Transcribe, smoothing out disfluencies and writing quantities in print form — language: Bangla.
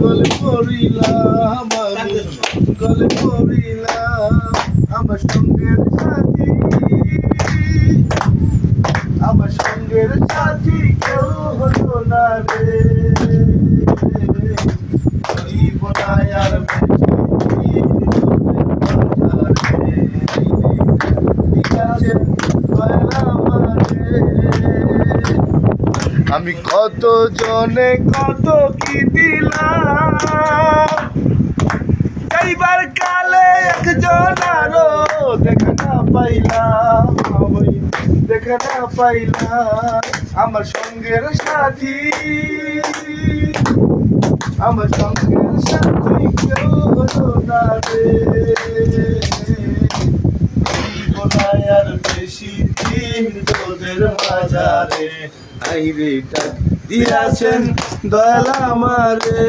গলে পড়িলাম আমি, গলে পড়িলাম আমার সঙ্গের সাথী, আমার সঙ্গের সাথী কেউ হলো না রে। জীবনায় আর আমি কত জনে কত কি দিলাম, এইবার কালে একজন আরো দেখা না পাইলাম, আমি দেখা না পাইলাম আমার সঙ্গের সাথী, আমার সঙ্গের সাথী কেউ হলো না রে। জীবনায় আর বেশি দিন তোদের বাজারে আইরে ডাক দিয়াছেন দয়াল আমারে।